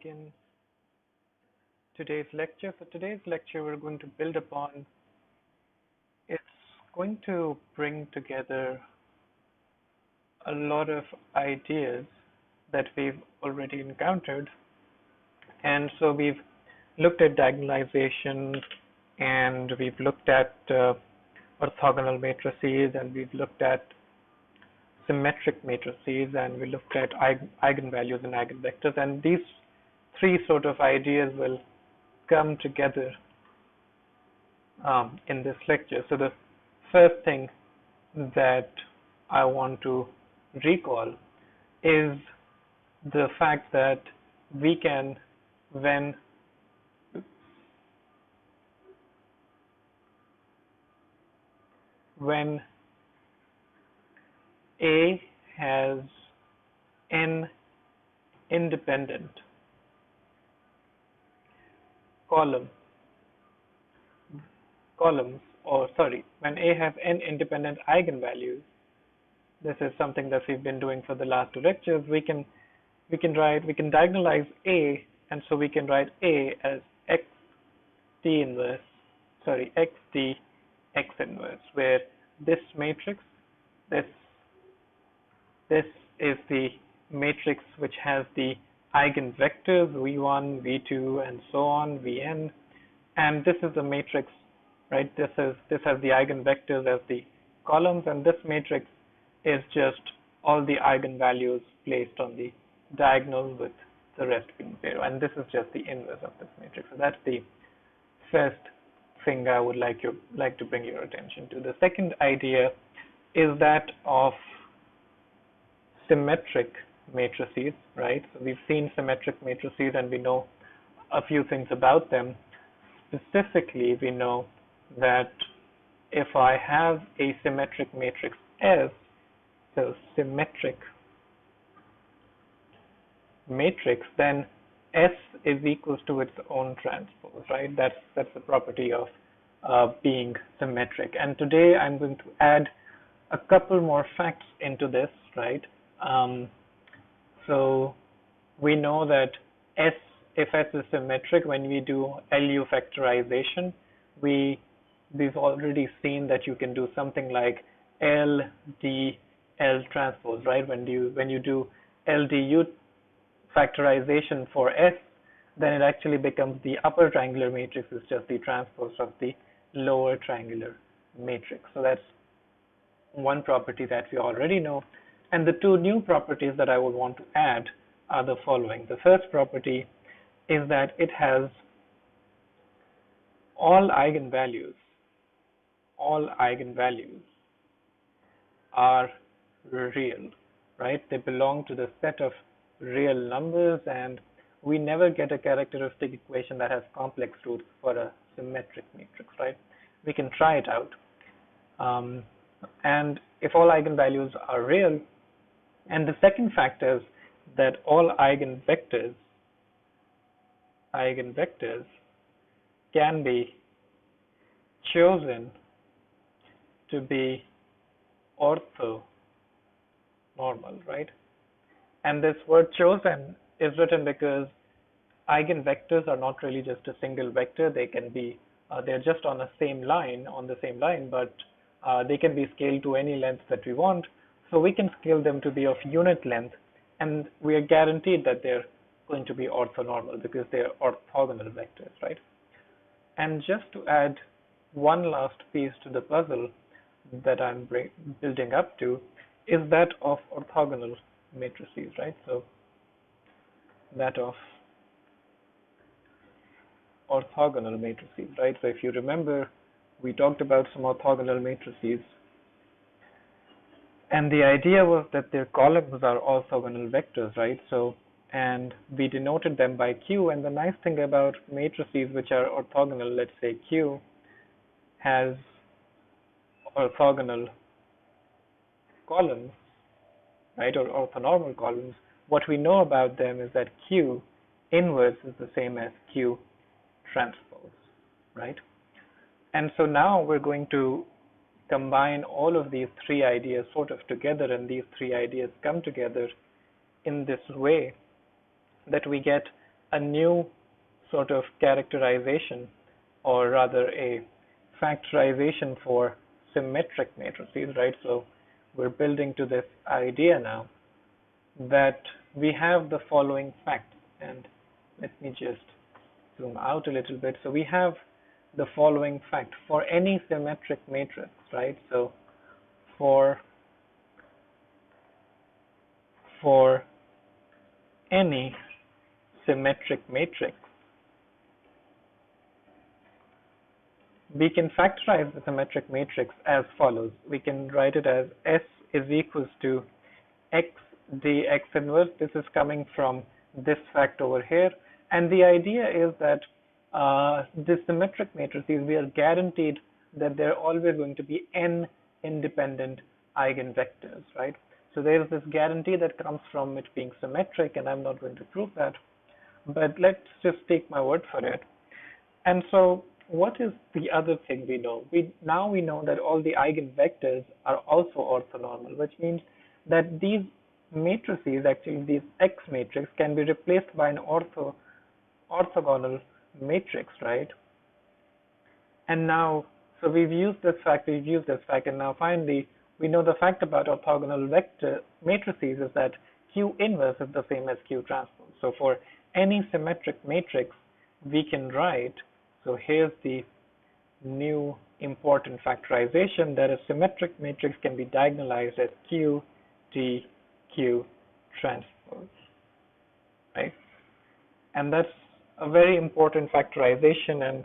begin today's lecture. For today's lecture, we're going to build upon, it's going to bring together a lot of ideas that we've already encountered. And so we've looked at diagonalization, and we've looked at orthogonal matrices, and we've looked at symmetric matrices, and we looked at eigenvalues and eigenvectors, and these three sort of ideas will come together in this lecture. So the first thing that I want to recall is the fact that we can, when A has n independent columns, when A have n independent eigenvalues, this is something that we've been doing for the last two lectures, we can diagonalize A, and so we can write A as xd x inverse, where this matrix, this is the matrix which has the eigenvectors v1, v2, and so on, vn, and this is the matrix, right? This has the eigenvectors as the columns, and this matrix is just all the eigenvalues placed on the diagonal with the rest being zero, and this is just the inverse of this matrix. So that's the first thing I would like to bring your attention to. The second idea is that of symmetric matrices, right? So we've seen symmetric matrices and we know a few things about them. Specifically, we know that if I have a symmetric matrix S, so symmetric matrix, then S is equals to its own transpose, right? That's the property of being symmetric. And today I'm going to add a couple more facts into this, right? So we know that if S is symmetric, when we do LU factorization, we've already seen that you can do something like L D L transpose, right? When you do LDU factorization for S, then it actually becomes the upper triangular matrix is just the transpose of the lower triangular matrix. So that's one property that we already know. And the two new properties that I would want to add are the following. The first property is that it has all eigenvalues are real, right? They belong to the set of real numbers, and we never get a characteristic equation that has complex roots for a symmetric matrix, right? We can try it out. And if all eigenvalues are real, and the second fact is that all eigenvectors can be chosen to be orthonormal, right? And this word chosen is written because eigenvectors are not really just a single vector. They can be they're just on the same line, but they can be scaled to any length that we want. So we can scale them to be of unit length, and we are guaranteed that they're going to be orthonormal because they're orthogonal vectors, right? And just to add one last piece to the puzzle that I'm building up to is that of orthogonal matrices, right? So that of orthogonal matrices, right? So if you remember, we talked about some orthogonal matrices, and the idea was that their columns are orthogonal vectors, right? So, and we denoted them by Q, and the nice thing about matrices which are orthogonal, let's say Q has orthogonal columns, right, or orthonormal columns, what we know about them is that Q inverse is the same as Q transpose, right? And so now we're going to combine all of these three ideas sort of together, and these three ideas come together in this way that we get a new sort of characterization, or rather a factorization for symmetric matrices, right? So we're building to this idea now that we have the following fact, and let me just zoom out a little bit. So we have the following fact for any symmetric matrix, right? So for any symmetric matrix, we can factorize the symmetric matrix as follows. We can write it as S is equals to X dx inverse. This is coming from this fact over here. And the idea is that the symmetric matrices, we are guaranteed that there are always going to be n independent eigenvectors, right? So there is this guarantee that comes from it being symmetric, and I'm not going to prove that, but let's just take my word for it. And so what is the other thing we know? Now we know that all the eigenvectors are also orthonormal, which means that these matrices, actually this X matrix, can be replaced by an orthogonal matrix, right? And now, so we've used this fact, and now finally we know the fact about orthogonal vector matrices is that Q inverse is the same as Q transpose. So for any symmetric matrix, we can write, so here's the new important factorization, that a symmetric matrix can be diagonalized as Q T Q transpose, right? And that's a very important factorization, and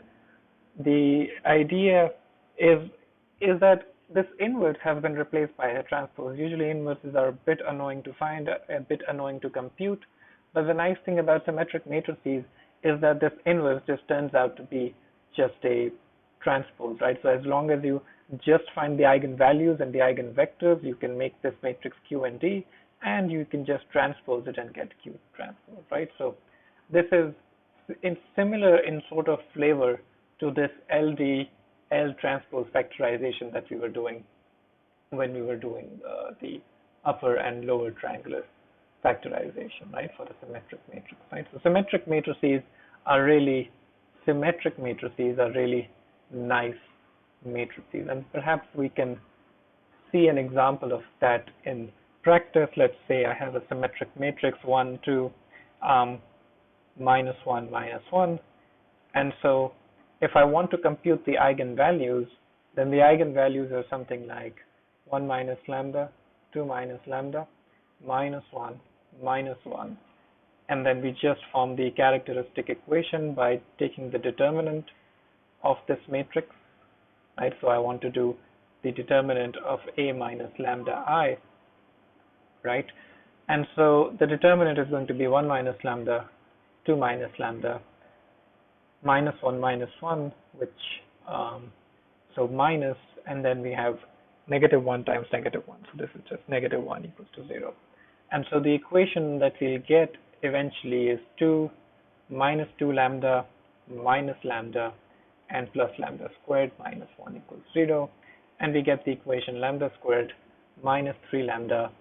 the idea is that this inverse has been replaced by a transpose. Usually inverses are a bit annoying to find, a bit annoying to compute, but the nice thing about symmetric matrices is that this inverse just turns out to be just a transpose, right? So as long as you just find the eigenvalues and the eigenvectors, you can make this matrix Q and D, and you can just transpose it and get Q transpose, right? So this is similar in sort of flavor to this LD L transpose factorization that we were doing when we were doing the upper and lower triangular factorization, right, for the symmetric matrix, right? So symmetric matrices are really nice matrices, and perhaps we can see an example of that in practice. Let's say I have a symmetric matrix 1, 2, minus 1, minus 1, and so if I want to compute the eigenvalues, then the eigenvalues are something like 1 minus lambda, 2 minus lambda, minus 1, minus 1. And then we just form the characteristic equation by taking the determinant of this matrix, right? So I want to do the determinant of A minus lambda I, right? And so the determinant is going to be 1 minus lambda, 2 minus lambda, minus 1 minus 1, which so minus, and then we have negative 1 times negative 1, so this is just negative 1 equals to 0. And so the equation that we'll get eventually is 2 minus 2 lambda minus lambda and plus lambda squared minus 1 equals 0, and we get the equation lambda squared minus 3 lambda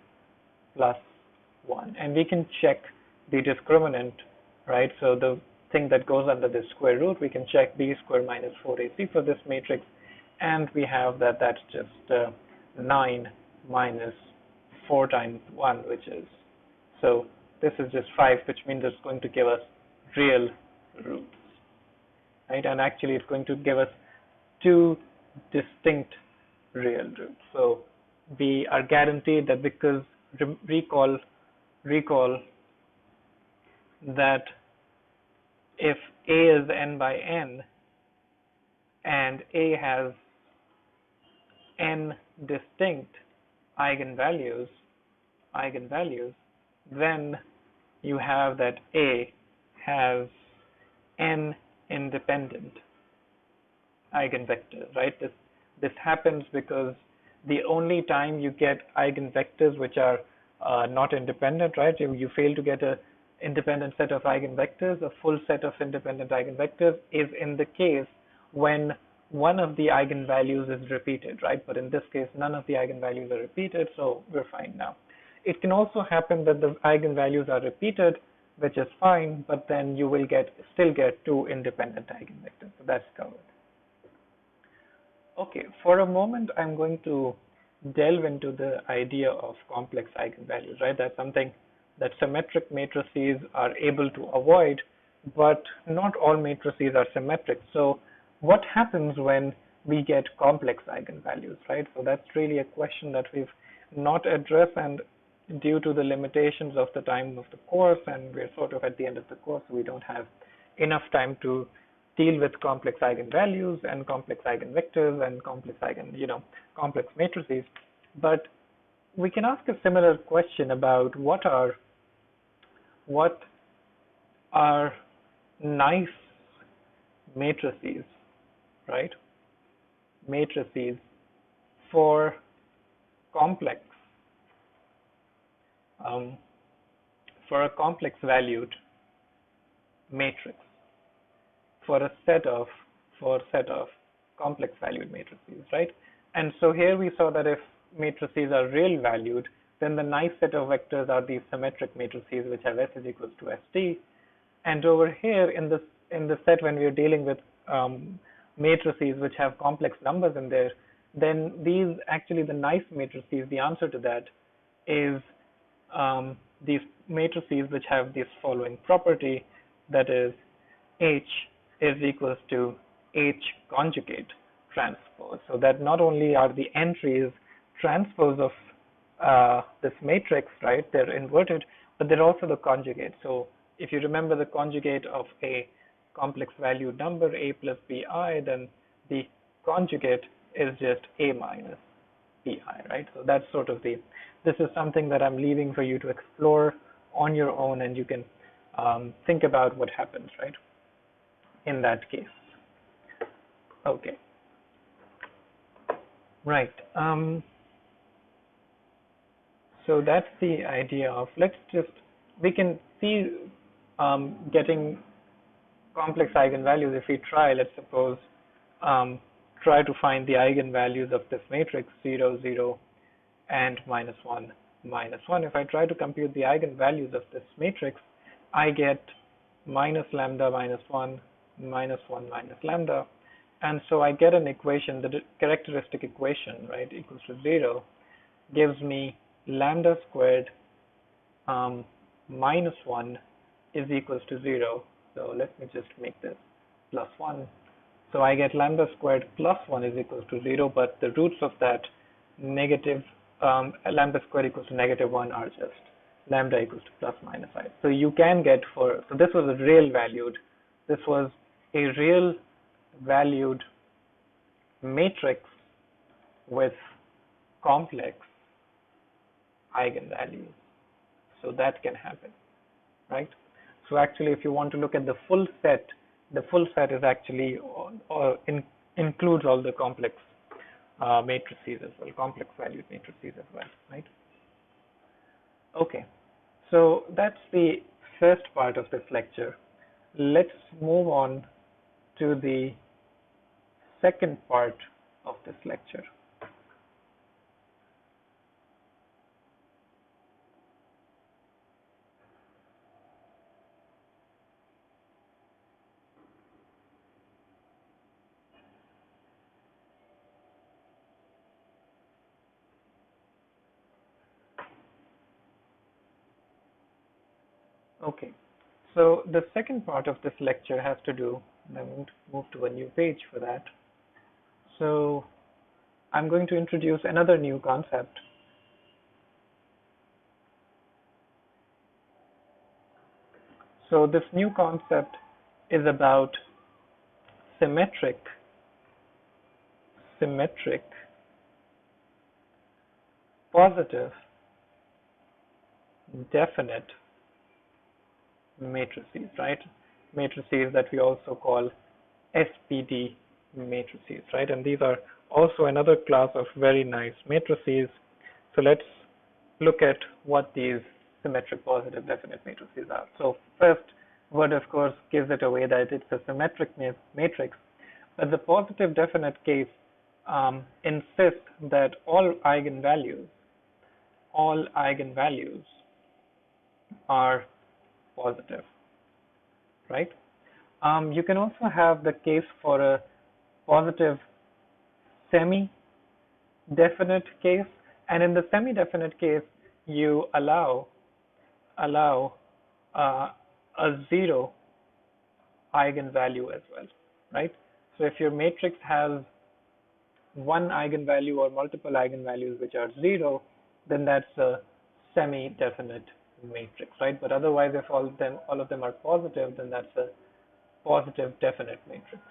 plus 1, and we can check the discriminant, right? So the thing that goes under the square root, we can check b squared minus 4ac for this matrix, and we have that that's just 9 minus 4 times 1, which is, so this is just 5, which means it's going to give us real roots, right? And actually it's going to give us 2 distinct real roots. So we are guaranteed that, because recall that if A is n by n and A has n distinct eigenvalues, then you have that A has n independent eigenvectors, right? This happens because the only time you get eigenvectors which are not independent, right? You fail to get a independent set of eigenvectors, a full set of independent eigenvectors, is in the case when one of the eigenvalues is repeated, right? But in this case, none of the eigenvalues are repeated, so we're fine now. It can also happen that the eigenvalues are repeated, which is fine, but then you will still get two independent eigenvectors. So that's covered. Okay, for a moment, I'm going to delve into the idea of complex eigenvalues, right? That's something that symmetric matrices are able to avoid, but not all matrices are symmetric. So what happens when we get complex eigenvalues, right? So that's really a question that we've not addressed, and due to the limitations of the time of the course, and we're sort of at the end of the course, we don't have enough time to deal with complex eigenvalues and complex eigenvectors and complex matrices. But we can ask a similar question about what are nice matrices, right? Matrices for complex for a complex valued matrix for a set of complex valued matrices, right? And so here we saw that if matrices are real valued, then the nice set of vectors are these symmetric matrices which have S is equals to ST. And over here in the set, when we are dealing with matrices which have complex numbers in there, then these actually the nice matrices, the answer to that is these matrices which have this following property, that is H is equals to H conjugate transpose. So that not only are the entries transpose of this matrix, right, they're inverted, but they're also the conjugate. So if you remember the conjugate of a complex valued number, a plus bi, then the conjugate is just a minus bi, right? So that's sort of this is something that I'm leaving for you to explore on your own, and you can think about what happens, right, in that case. Okay. Right. So that's the idea of, we can see getting complex eigenvalues if we try. Let's suppose try to find the eigenvalues of this matrix 0, 0, and -1, -1. If I try to compute the eigenvalues of this matrix, I get minus lambda minus 1, minus 1 minus lambda. And so I get an equation, the characteristic equation, right, equals to 0, gives me lambda squared minus 1 is equals to 0. So let me just make this plus 1. So I get lambda squared plus 1 is equals to 0, but the roots of that negative lambda squared equals to -1 are just lambda equals to plus minus I. So you can get so this was a real valued, this was a real valued matrix with complex eigenvalues. So that can happen, right? So actually, if you want to look at the full set is actually includes all the complex matrices as well, complex valued matrices as well, right? Okay, so that's the first part of this lecture. Let's move on to the second part of this lecture. Okay, so the second part of this lecture has to do, and I'm going to move to a new page for that. So I'm going to introduce another new concept. So this new concept is about symmetric positive definite matrices, right? Matrices that we also call SPD matrices, right? And these are also another class of very nice matrices. So let's look at what these symmetric positive definite matrices are. So first word, of course, gives it away that it's a symmetric matrix, but the positive definite case insists that all eigenvalues are positive, right? You can also have the case for a positive semi-definite case, and in the semi-definite case, you allow a zero eigenvalue as well, right? So if your matrix has one eigenvalue or multiple eigenvalues which are zero, then that's a semi-definite matrix, right? But otherwise, if all of them are positive, then that's a positive definite matrix.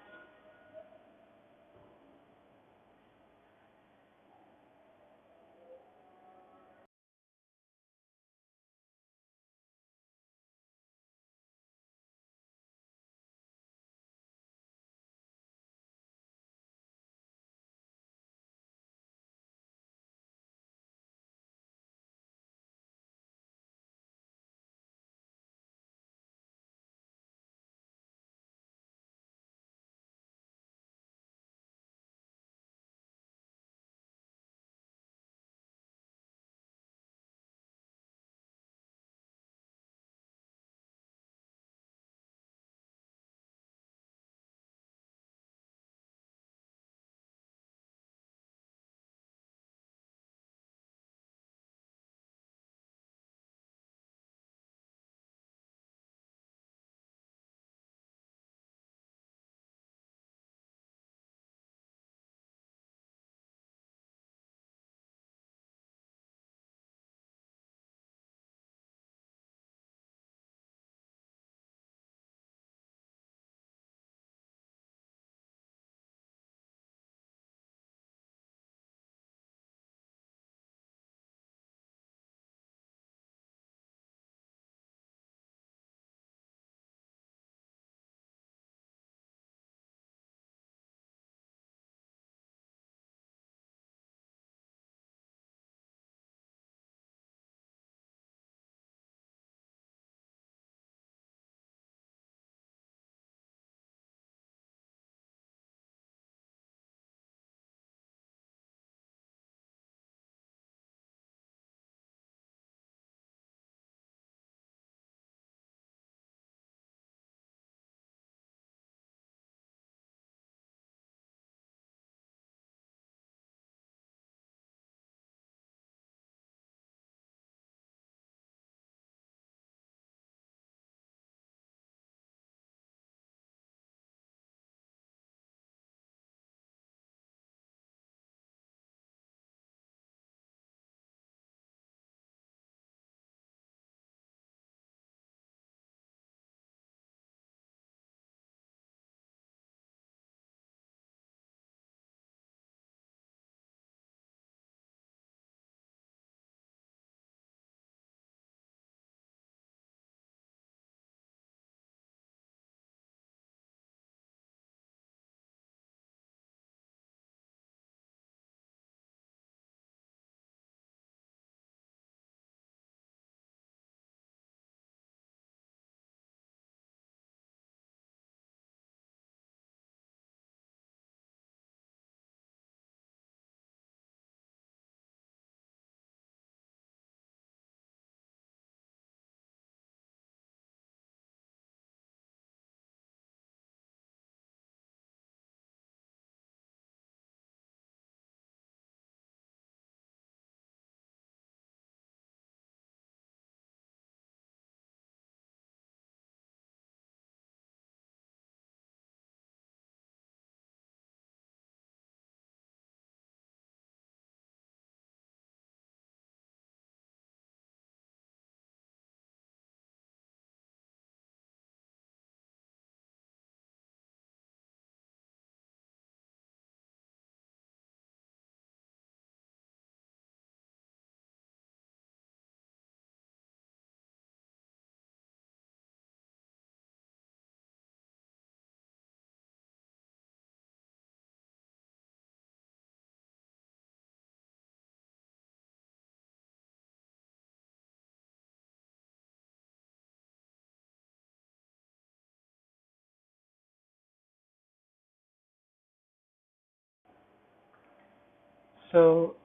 So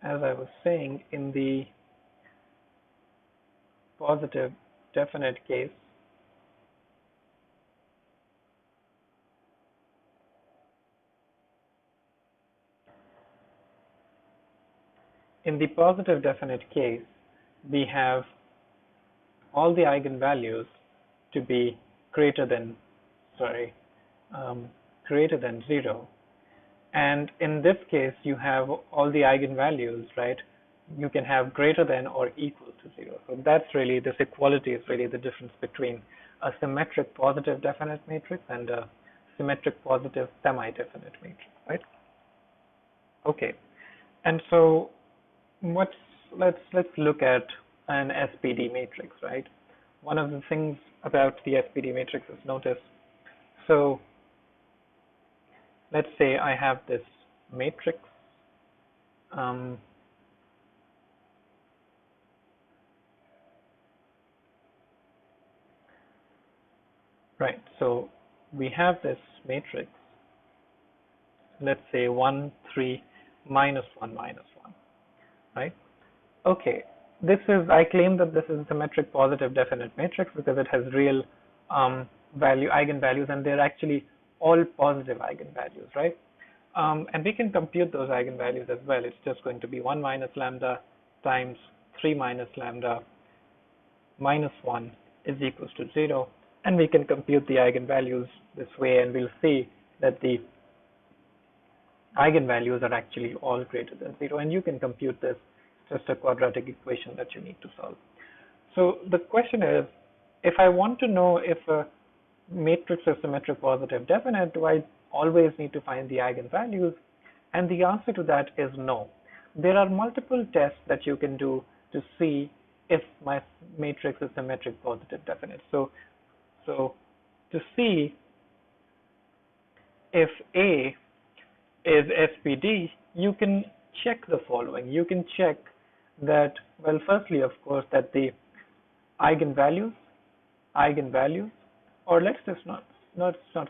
as I was saying, in the positive definite case, in the positive definite case, we have all the eigenvalues to be greater than, sorry, greater than 0. And in this case, you have all the eigenvalues, right? You can have greater than or equal to 0. So that's really, this equality is really the difference between a symmetric positive definite matrix and a symmetric positive semi-definite matrix, right? Okay, and so let's look at an SPD matrix, right? One of the things about the SPD matrix is, notice, so let's say I have this matrix, right, so we have this matrix, let's say 1, 3, minus 1, minus 1, right? Okay, this is, I claim that this is a symmetric positive definite matrix because it has real eigenvalues, and they're actually all positive eigenvalues, right? And we can compute those eigenvalues as well. It's just going to be 1 minus lambda times 3 minus lambda minus 1 is equals to 0. And we can compute the eigenvalues this way, and we'll see that the eigenvalues are actually all greater than 0. And you can compute this, just a quadratic equation that you need to solve. So the question is, if I want to know if a matrix is symmetric positive definite, do I always need to find the eigenvalues? And the answer to that is no. There are multiple tests that you can do to see if my matrix is symmetric positive definite. So to see if A is SPD, you can check the following. You can check that, well, firstly, of course, that the eigenvalues, or let's just not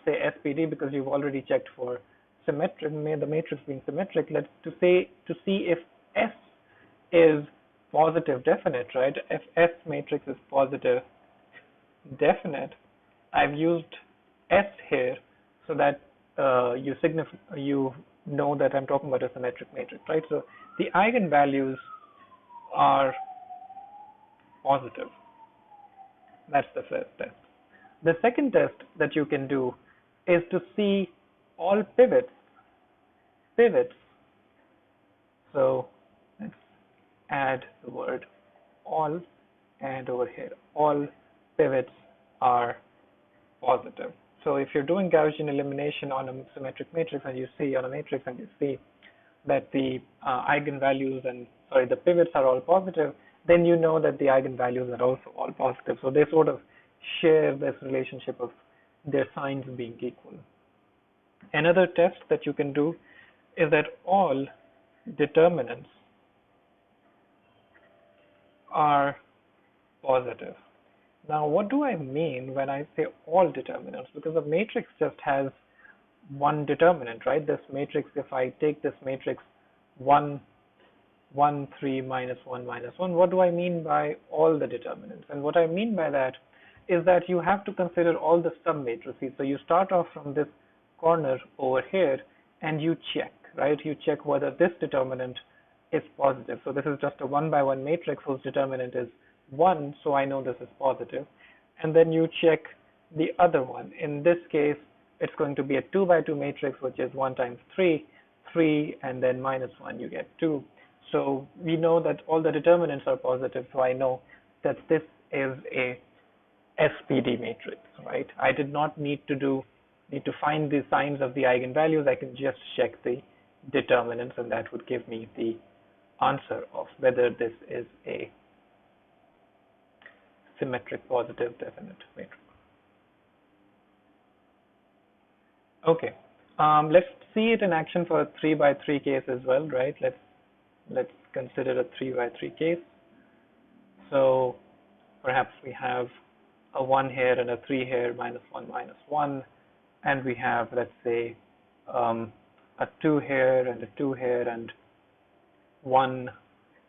say SPD because you've already checked for symmetric, the matrix being symmetric. Let's to see if S is positive definite, right? If S matrix is positive definite, I've used S here so that you know that I'm talking about a symmetric matrix, right? So the eigenvalues are positive. That's the first test. The second test that you can do is to see all pivots. So let's add the word all, and over here, all pivots are positive. So if you're doing Gaussian elimination on a symmetric matrix, and you see on a matrix, and you see that the eigenvalues and the pivots are all positive, then you know that the eigenvalues are also all positive. So they sort of share this relationship of their signs being equal. Another test that you can do is that all determinants are positive. Now, what do I mean when I say all determinants? Because a matrix just has one determinant, right? This matrix, if I take this matrix 1, 1, 3, minus 1, minus 1, what do I mean by all the determinants? And what I mean by that is that you have to consider all the sub-matrices. So you start off from this corner over here, and you check, right? You check whether this determinant is positive. So this is just a 1 by 1 matrix whose determinant is 1, so I know this is positive. And then you check the other one. In this case, it's going to be a 2 by 2 matrix, which is 1 times 3, 3, and then minus 1, you get 2. So we know that all the determinants are positive, so I know that this is a SPD matrix, right? I did not need to find the signs of the eigenvalues. I can just check the determinants, and that would give me the answer of whether this is a symmetric positive definite matrix. Okay, let's see it in action for a 3 by 3 case as well, right? Let's consider a 3 by 3 case. So perhaps we have a 1 here and a 3 here, minus 1, minus 1, and we have, let's say, a 2 here and a 2 here, and 1,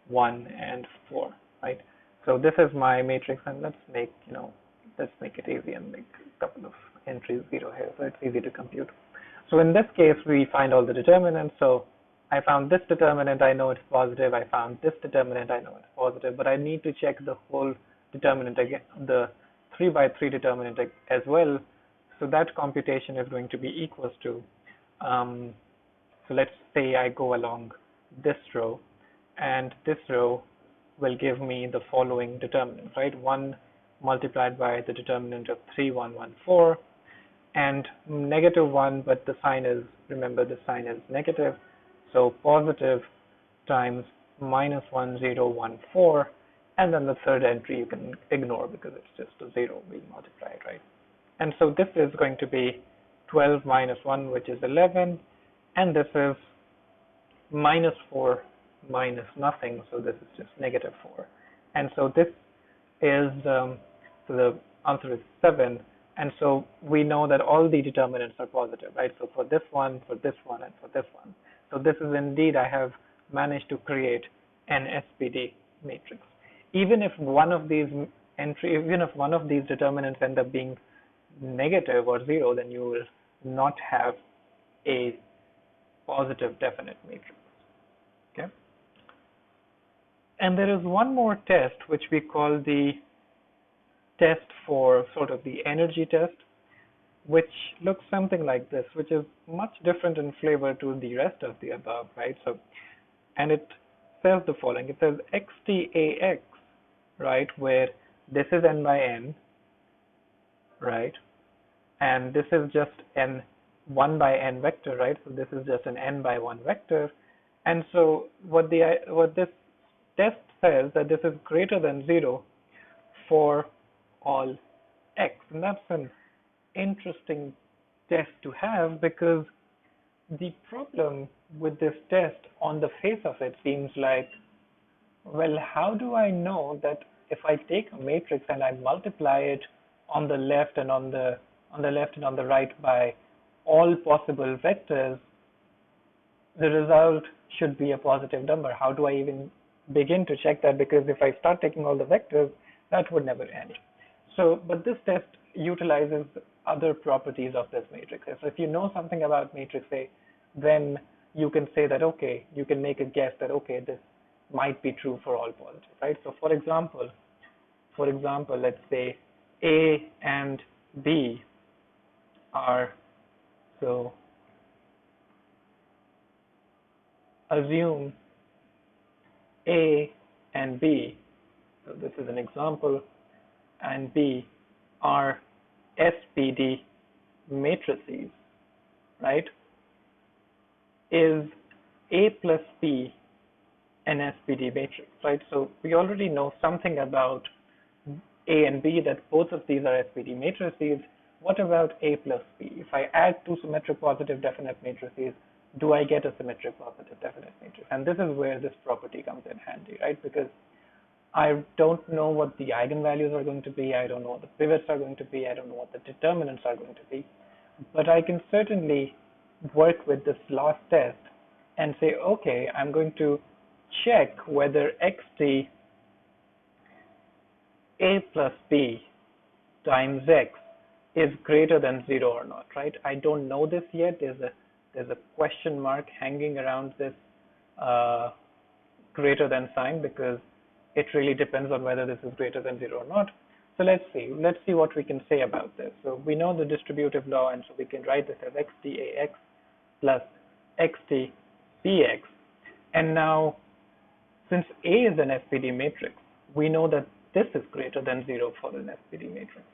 1, and 4, right? So this is my matrix, and let's make it easy and make a couple of entries 0 here, so it's easy to compute. So in this case, we find all the determinants. So I found this determinant, I know it's positive. I found this determinant, I know it's positive, but I need to check the whole determinant again, the 3 by 3 determinant as well. So that computation is going to be equals to, so let's say I go along this row, and this row will give me the following determinant, right? 1 multiplied by the determinant of 3, 1, 1, 4, and -1, but the sign is, remember the sign is negative, so positive times -1, 0, 1, 4, and then the third entry you can ignore because it's just a 0 being multiplied, right? And so this is going to be 12 minus 1, which is 11, and this is -4 minus nothing, so this is just -4. And so this is, so the answer is 7, and so we know that all the determinants are positive, right? So for this one, and for this one. So this is indeed, I have managed to create an SPD matrix. Even if one of these determinants end up being negative or 0, then you will not have a positive definite matrix. Okay. And there is one more test which we call the test for sort of the energy test, which looks something like this, which is much different in flavor to the rest of the above, right? So, and it says the following. It says XTAX, right, where this is n by n, right, and this is just an 1 by n vector, right? So this is just an n by 1 vector, and so what this test says that this is greater than 0 for all x, and that's an interesting test to have, because the problem with this test on the face of it seems like, well, how do I know that if I take a matrix and I multiply it on the left and on the right by all possible vectors, the result should be a positive number? How do I even begin to check that? Because if I start taking all the vectors, that would never end. So, but this test utilizes other properties of this matrix. So if you know something about matrix A, then you can say that, okay, you can make a guess that, okay, this might be true for all positives, right? So for example, let's say A and B are, so assume A and B, so this is an example, and B are SPD matrices, right? Is A plus B an SPD matrix, right? So we already know something about A and B, that both of these are SPD matrices. What about A plus B? If I add two symmetric positive definite matrices, do I get a symmetric positive definite matrix? And this is where this property comes in handy, right? Because I don't know what the eigenvalues are going to be, I don't know what the pivots are going to be, I don't know what the determinants are going to be, but I can certainly work with this last test and say, okay, I'm going to check whether xt A plus B times x is greater than 0 or not, right? I don't know this yet. There's a question mark hanging around this greater than sign, because it really depends on whether this is greater than 0 or not. So let's see what we can say about this. So we know the distributive law, and so we can write this as xtax plus xtbx. And now, since A is an SPD matrix, we know that this is greater than 0 for an SPD matrix.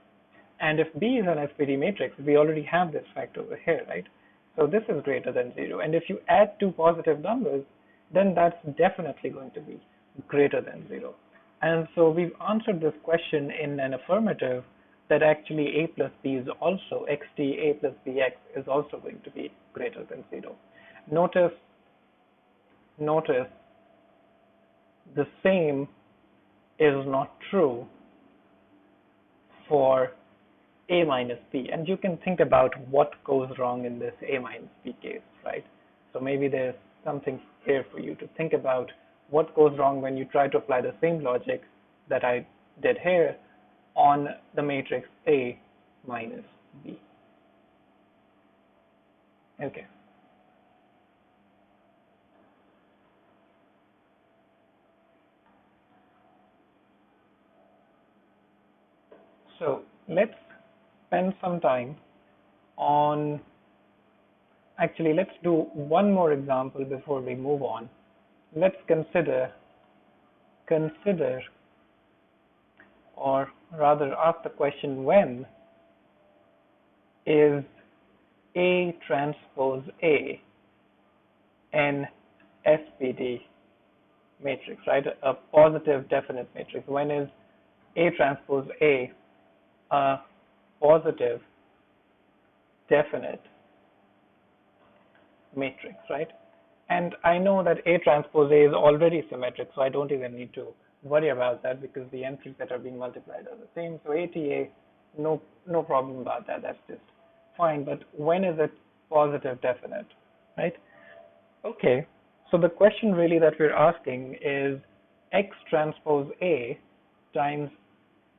And if B is an SPD matrix, we already have this fact over here, right? So this is greater than 0. And if you add two positive numbers, then that's definitely going to be greater than 0. And so we've answered this question in an affirmative, that actually A plus B is also, XT A plus BX is also going to be greater than 0. Notice the same is not true for A minus B. And you can think about what goes wrong in this A minus B case, right? So maybe there's something here for you to think about. What goes wrong when you try to apply the same logic that I did here on the matrix A minus B. Okay. So let's spend some time on, actually let's do one more example before we move on. Let's consider, or rather ask the question, when is A transpose A an SPD matrix, right? A positive definite matrix. When is A transpose A a positive definite matrix, right? And I know that A transpose A is already symmetric, so I don't even need to worry about that because the entries that are being multiplied are the same. So ATA, no problem about that. That's just fine. But when is it positive definite, right? Okay. So the question really that we're asking is X transpose A times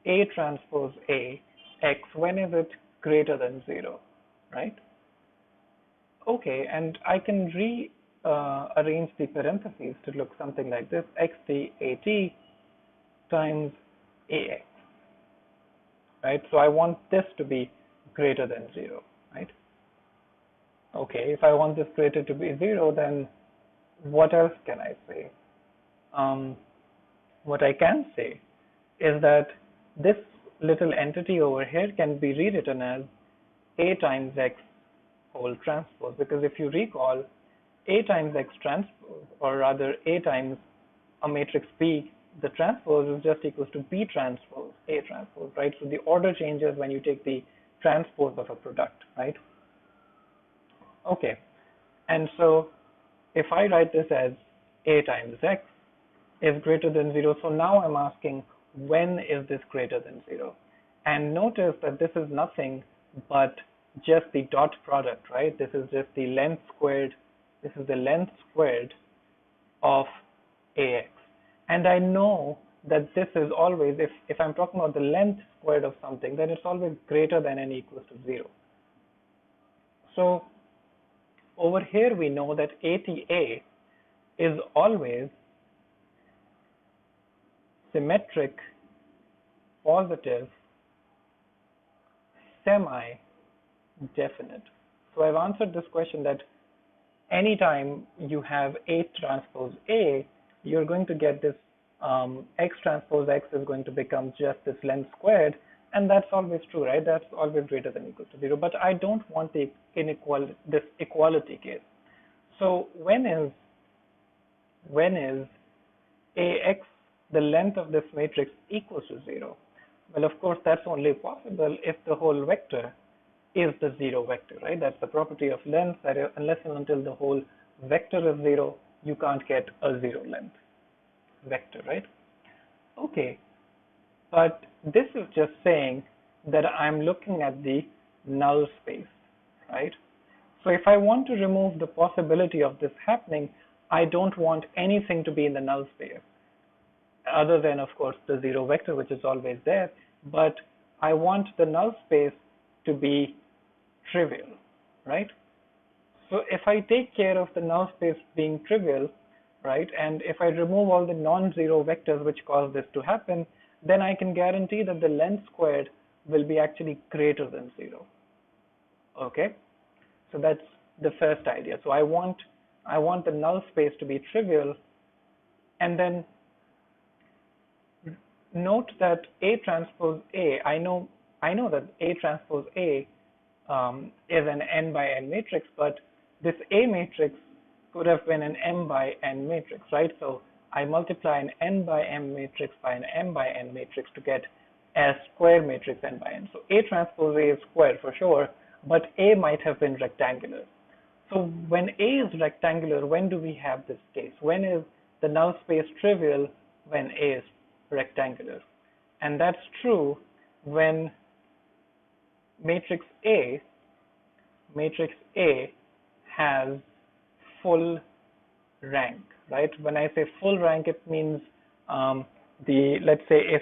A transpose A X, when is it greater than 0, right? Okay, and I can rearrange the parentheses to look something like this: XCAT times AX, right? So I want this to be greater than 0, right? Okay, if I want this greater to be 0, then what else can I say? What I can say is that this little entity over here can be rewritten as A times X whole transpose, because if you recall, A times X transpose, or rather A times a matrix B, the transpose is just equals to B transpose A transpose, right? So the order changes when you take the transpose of a product, right? Okay, and so if I write this as A times X is greater than 0, so now I'm asking, when is this greater than 0? And notice that this is nothing but just the dot product, right? This is just the length squared. This is the length squared of AX. And I know that this is always, if I'm talking about the length squared of something, then it's always greater than n equals to 0. So over here we know that ATA is always symmetric, positive, semi-definite. So I've answered this question that anytime you have A transpose A, you're going to get this X transpose X is going to become just this length squared, and that's always true, right? That's always greater than or equal to 0. But I don't want the inequality, this equality case. So when is AX, the length of this matrix, equals to 0? Well, of course, that's only possible if the whole vector is the 0 vector, right? That's the property of length, that unless and until the whole vector is 0, you can't get a 0 length vector, right? Okay, but this is just saying that I'm looking at the null space, right? So if I want to remove the possibility of this happening, I don't want anything to be in the null space other than, of course, the 0 vector, which is always there, but I want the null space to be trivial, right? So if I take care of the null space being trivial, right, and if I remove all the non-zero vectors which cause this to happen, then I can guarantee that the length squared will be actually greater than 0. Okay, so that's the first idea. So I want the null space to be trivial, and then note that A transpose A, I know that A transpose A is an n by n matrix, but this A matrix could have been an m by n matrix, right? So I multiply an n by m matrix by an m by n matrix to get a square matrix n by n. So A transpose A is square for sure, but A might have been rectangular. So when A is rectangular, when do we have this case? When is the null space trivial? When A is rectangular. And that's true when matrix A has full rank, right? When I say full rank, it means let's say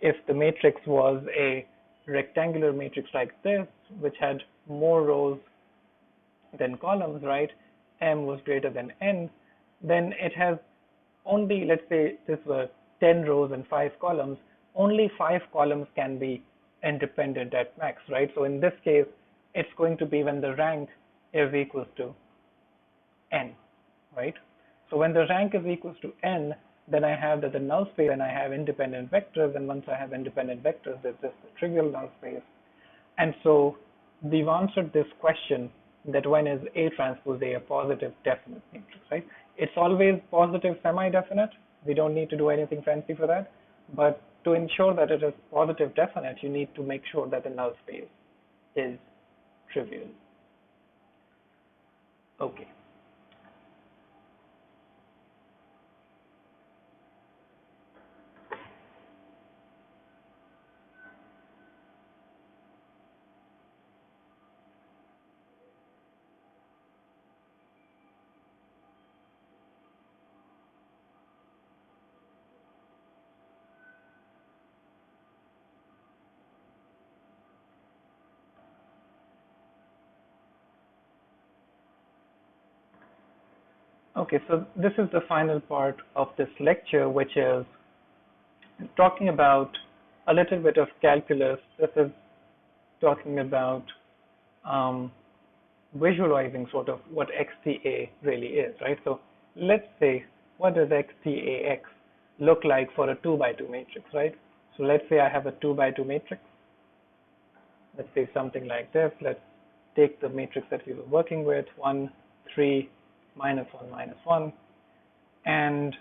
if the matrix was a rectangular matrix like this, which had more rows than columns, right? M was greater than n, then it has only, let's say this were 10 rows and 5 columns, only 5 columns can be independent at max, right? So in this case, it's going to be when the rank is equals to n, right? So when the rank is equals to n, then I have that the null space and I have independent vectors, and once I have independent vectors, there's just a trivial null space. And so we've answered this question that when is A transpose A a positive definite matrix, right? It's always positive semi-definite. We don't need to do anything fancy for that. But to ensure that it is positive definite, you need to make sure that the null space is trivial. Okay. Okay, so this is the final part of this lecture, which is talking about a little bit of calculus. This is talking about visualizing sort of what XTA really is, right? So let's say, what does XTAX look like for a 2 by 2 matrix, right? So let's say I have a 2 by 2 matrix. Let's say something like this. Let's take the matrix that we were working with, 1, 3, -1, -1. And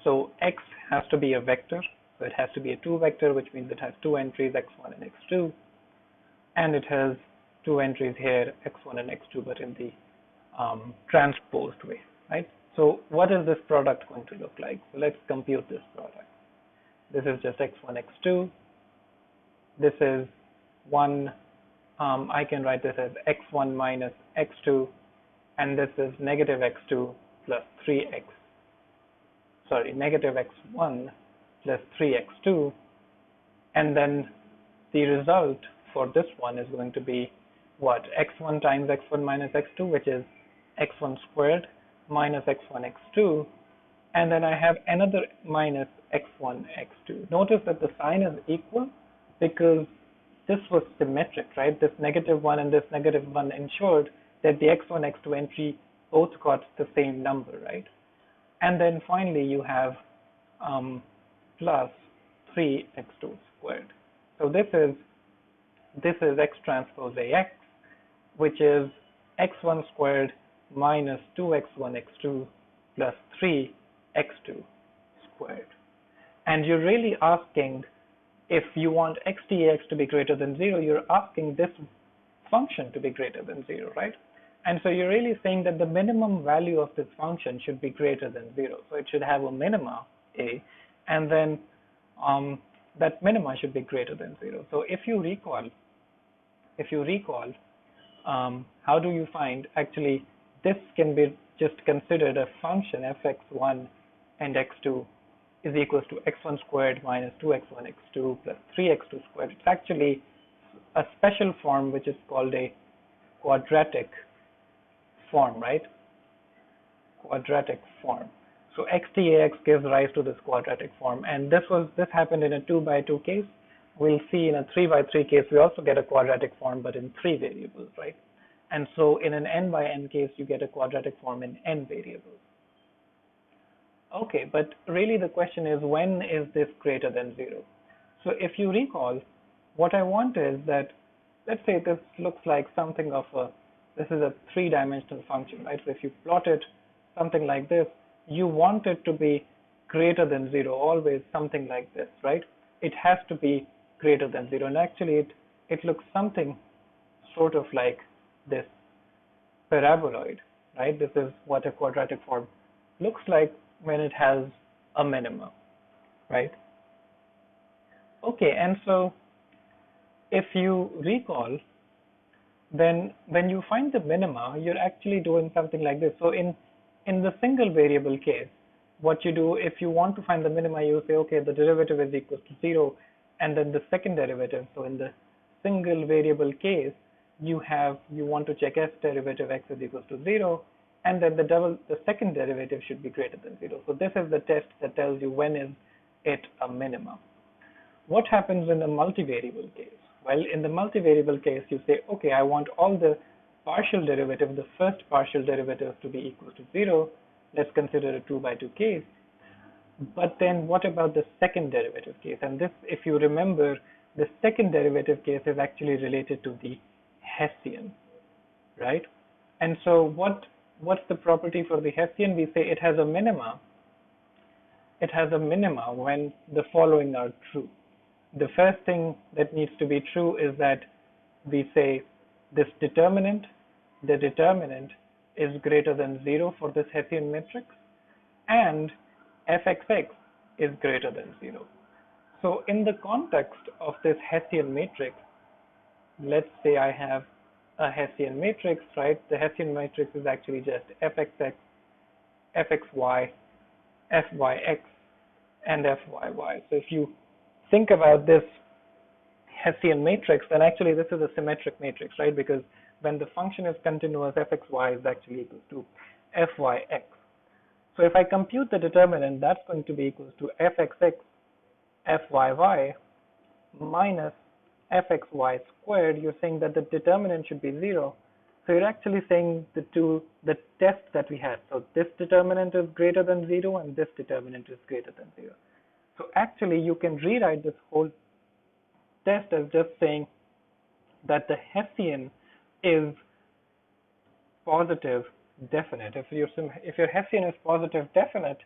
so X has to be a vector. So it has to be a 2 vector, which means it has 2 entries, x1 and x2. And it has 2 entries here, x1 and x2, but in the transposed way, right? So what is this product going to look like? So let's compute this product. This is just x1, x2. This is 1, I can write this as x1 minus x2, and this is negative x2 plus 3x, sorry, negative x1 plus 3x2, and then the result for this one is going to be what? x1 times x1 minus x2, which is x1 squared minus x1 x2, and then I have another minus x1 x2. Notice that the sign is equal because this was symmetric, right? This -1 and this -1 ensured that the x1 x2 entry both got the same number, right? And then finally you have plus 3x2 squared. So this is x transpose AX, which is x1 squared minus 2x1 x2 plus 3x2 squared. And you're really asking, if you want XTAX to be greater than 0, you're asking this function to be greater than 0, right? And so you're really saying that the minimum value of this function should be greater than 0. So it should have a minima A, and then that minima should be greater than 0. So if you recall, how do you find, actually this can be just considered a function fx1 and x2 is equals to x1 squared minus 2x1 x2 plus 3x2 squared. It's actually a special form which is called a quadratic form, right? Quadratic form. So XTAX gives rise to this quadratic form, and this happened in a 2 by 2 case. We'll see in a 3 by 3 case we also get a quadratic form, but in 3 variables, right? And so in an n by n case you get a quadratic form in n variables. Okay, but really the question is, when is this greater than 0? So if you recall, what I want is that, let's say this looks like something of this is a 3-dimensional function, right? So if you plot it something like this, you want it to be greater than 0, always something like this, right? It has to be greater than 0, and actually it looks something sort of like this paraboloid, right? This is what a quadratic form looks like when it has a minima, right? Okay, and so if you recall, then when you find the minima, you're actually doing something like this. So in the single variable case, what you do if you want to find the minima, you say, okay, the derivative is equal to 0, and then the second derivative. So in the single variable case, you want to check f derivative x is equal to 0, and then the second derivative should be greater than 0. So this is the test that tells you when is it a minima. What happens in the multivariable case? Well, in the multivariable case, you say, okay, I want all the partial derivative, the first partial derivative, to be equal to 0. Let's consider a 2 by 2 case. But then what about the second derivative case? And this, if you remember, the second derivative case is actually related to the Hessian, right? And so what's the property for the Hessian? We say it has a minima. It has a minima when the following are true. The first thing that needs to be true is that we say this determinant, the determinant is greater than 0 for this Hessian matrix, and fxx is greater than 0. So in the context of this Hessian matrix, let's say I have a Hessian matrix, right? The Hessian matrix is actually just fxx, fxy, fyx, and fyy. So if you think about this Hessian matrix, then actually this is a symmetric matrix, right? Because when the function is continuous, fxy is actually equal to fyx. So if I compute the determinant, that's going to be equal to fxx, fyy minus fxy squared. You're saying that the determinant should be 0. So you're actually saying the test that we had. So this determinant is greater than 0 and this determinant is greater than 0. So actually you can rewrite this whole test as just saying that the Hessian is positive definite. If your Hessian is positive definite,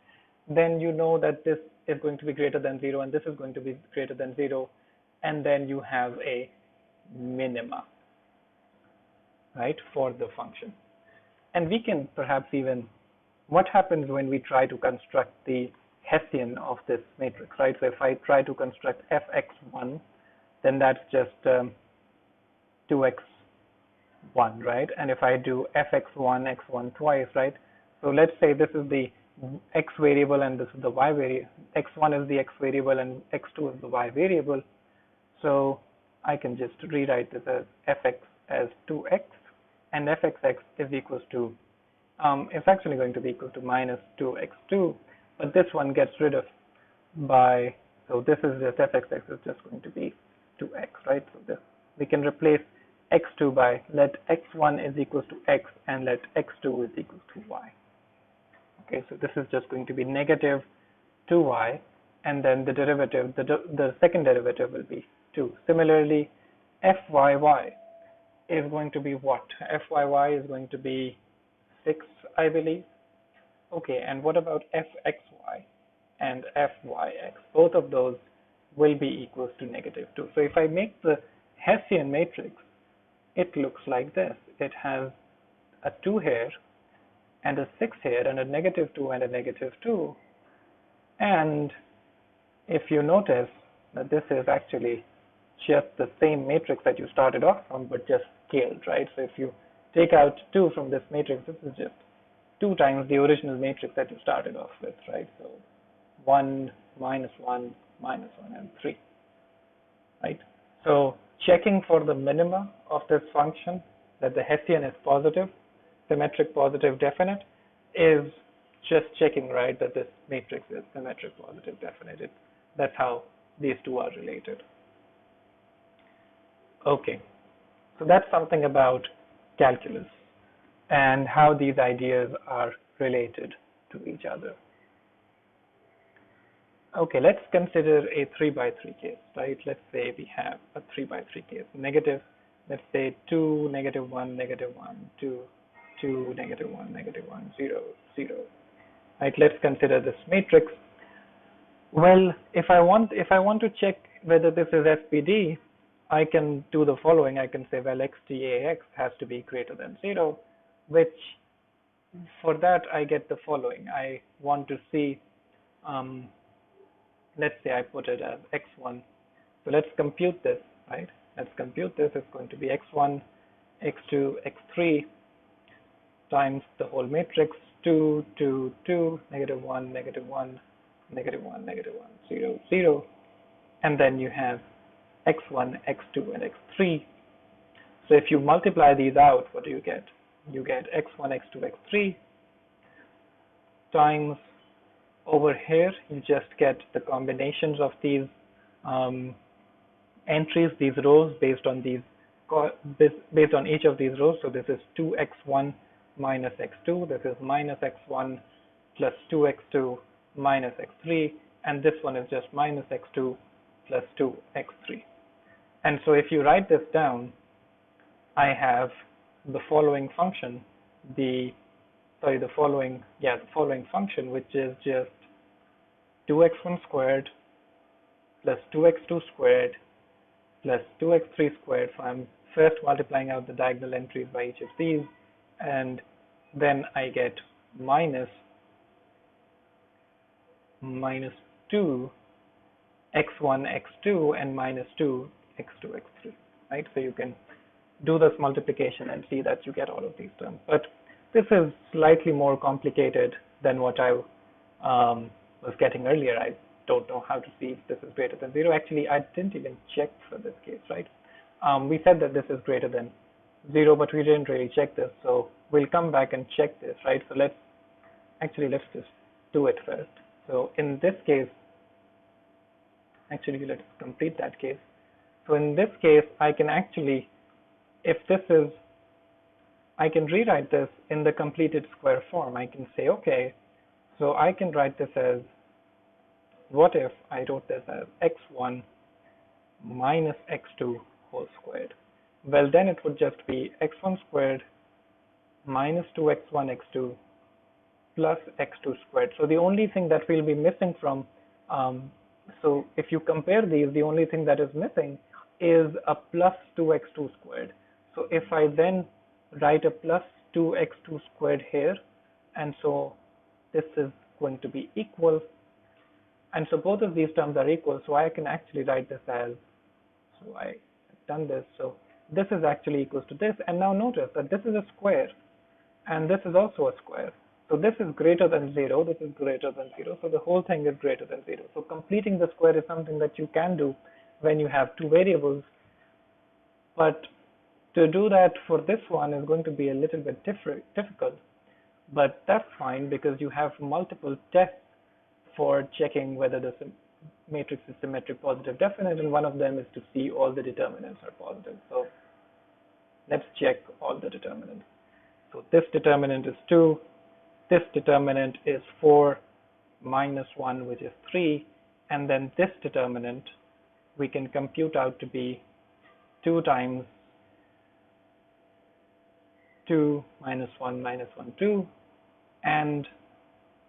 then you know that this is going to be greater than 0 and this is going to be greater than 0, and then you have a minima, right, for the function. And we can perhaps even, what happens when we try to construct the Hessian of this matrix, right? So if I try to construct fx1, then that's just 2x1, right? And if I do fx1, x1 twice, right? So let's say this is the x variable and this is the y variable. x1 is the x variable and x2 is the y variable. So I can just rewrite this as fx as 2x, and fxx is equals to, it's actually going to be equal to minus 2x2, but this one gets rid of by, so this is just fxx is just going to be 2x, right? So this, we can replace x2 by let x1 is equals to x and let x2 is equals to y. Okay, so this is just going to be negative 2y, and then the derivative, the second derivative will be 2. Similarly, fyy is going to be what? Fyy is going to be 6, I believe. Okay, and what about fxy and fyx? Both of those will be equals to negative 2. So if I make the Hessian matrix, it looks like this. It has a 2 here and a 6 here and a negative 2 and a negative 2. And if you notice that this is actually just the same matrix that you started off from, but just scaled, right? So if you take out 2 from this matrix, this is just 2 times the original matrix that you started off with, right? So 1, minus 1, minus 1, and 3, right? So checking for the minima of this function, that the Hessian is positive, symmetric positive definite, is just checking, right, that this matrix is symmetric positive definite. That's how these two are related. Okay, so that's something about calculus and how these ideas are related to each other. Okay, let's consider a 3 by 3 case, right? Let's say we have a 3 by 3 case. Negative, let's say 2, negative 1, negative 1, 2, 2, negative 1, negative 1, 0, 0. Right, let's consider this matrix. Well, if I want to check whether this is SPD, I can do the following. I can say, well, xDAX has to be greater than 0, which for that I get the following. I want to see, let's say I put it as x1. So let's compute this, right? Let's compute this. It's going to be x1, x2, x3 times the whole matrix 2, 2, 2, negative 1, negative 1, negative 1, negative 1, 0, 0, and then you have x1, x2, and x3. So if you multiply these out, what do you get? You get x1, x2, x3 times over here, you just get the combinations of these entries, these rows based on based on each of these rows. So this is 2x1 minus x2, this is minus x1 plus 2x2 minus x3, and this one is just minus x2 plus 2x3. And so if you write this down, I have the following function, the following function, which is just 2x1 squared plus 2x2 squared plus 2x3 squared. So I'm first multiplying out the diagonal entries by each of these, and then I get minus 2 x1 x2 and minus 2 x2 x3, right? So you can do this multiplication and see that you get all of these terms, but this is slightly more complicated than what I was getting earlier. I don't know how to see if this is greater than 0. Actually, I didn't even check for this case, right? We said that this is greater than 0, but we didn't really check this, so we'll come back and check this, right? So let's just do it first. So in this case, actually let's complete that case. So in this case, I can actually, I can rewrite this in the completed square form. I can say, okay, so I can write this as, what if I wrote this as x1 minus x2 whole squared? Well, then it would just be x1 squared minus 2x1 x2 plus x2 squared. So the only thing that we'll be missing from, so if you compare these, the only thing that is missing is a plus 2x2 squared. So if I then write a plus 2x2 squared here, and so this is going to be equal, and so both of these terms are equal, so I can actually write this as, so I have done this, so this is actually equals to this, and now notice that this is a square, and this is also a square. So this is greater than 0, this is greater than 0, so the whole thing is greater than 0. So completing the square is something that you can do when you have two variables, but to do that for this one is going to be a little bit difficult, but that's fine because you have multiple tests for checking whether the matrix is symmetric, positive, definite, and one of them is to see all the determinants are positive. So let's check all the determinants. So this determinant is 2, this determinant is 4 minus 1, which is 3, and then this determinant we can compute out to be 2 times 2 minus 1 minus 1, 2, and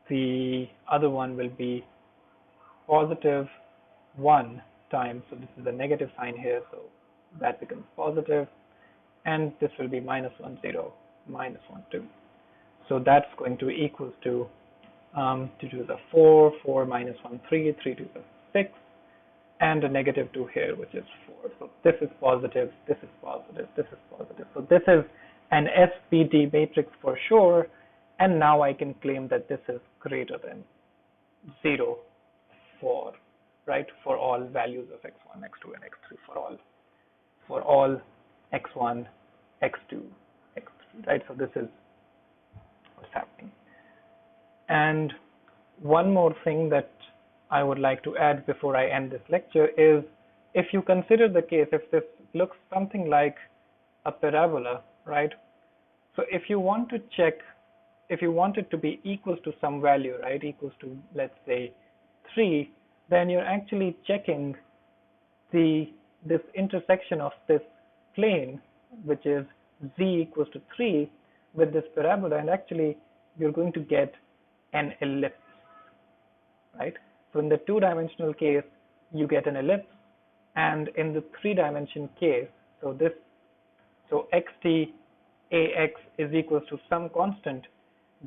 the other one will be positive 1 times, so this is a negative sign here, so that becomes positive, and this will be minus 1, 0, minus 1, 2. So that's going to be equals to 2 to the 4, 4 minus 1, 3, 3 to the 6, and a negative 2 here, which is 4. So this is positive, this is positive, this is positive. So this is an SPD matrix for sure, and now I can claim that this is greater than 0 for all values of x1, x2, and x3 for all x1, x2, x3, right? So this is what's happening. And one more thing that I would like to add before I end this lecture is, if you consider the case, if this looks something like a parabola, right? So if you want to check, if you want it to be equals to some value, right, equals to, let's say, 3, then you're actually checking this intersection of this plane, which is z equals to 3, with this parabola, and actually you're going to get an ellipse, right? So in the 2-dimensional case, you get an ellipse, and in the 3-dimension case, so xt ax is equals to some constant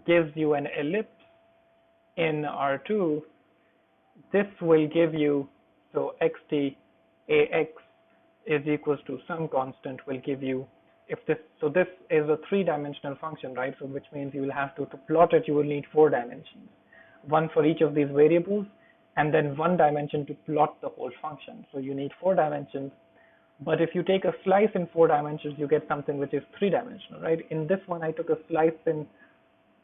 gives you an ellipse in R2. This will give you, so xt ax is equals to some constant will give you this is a three-dimensional function, right? So which means you will have to plot it, you will need 4 dimensions, one for each of these variables, and then 1 dimension to plot the whole function. So you need 4 dimensions. But if you take a slice in 4 dimensions, you get something which is 3-dimensional, right? In this one, I took a slice in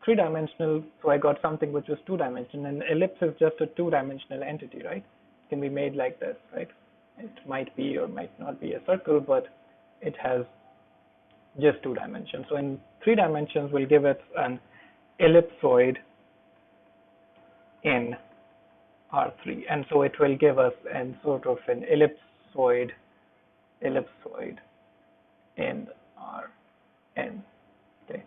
3-dimensional, so I got something which was 2-dimensional. And ellipse is just a 2-dimensional entity, right? It can be made like this, right? It might be or might not be a circle, but it has just 2 dimensions. So in 3 dimensions, we'll give it an ellipsoid in R3, and so it will give us an sort of an ellipsoid in Rn. Okay,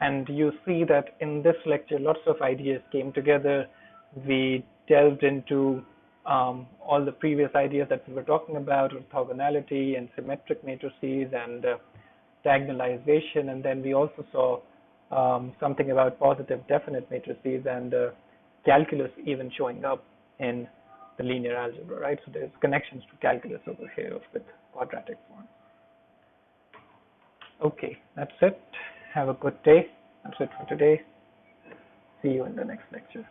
and you see that in this lecture, lots of ideas came together. We delved into all the previous ideas that we were talking about, orthogonality and symmetric matrices and diagonalization, and then we also saw something about positive definite matrices and calculus even showing up in the linear algebra, right? So there's connections to calculus over here with quadratic forms. Okay, that's it. Have a good day. That's it for today. See you in the next lecture.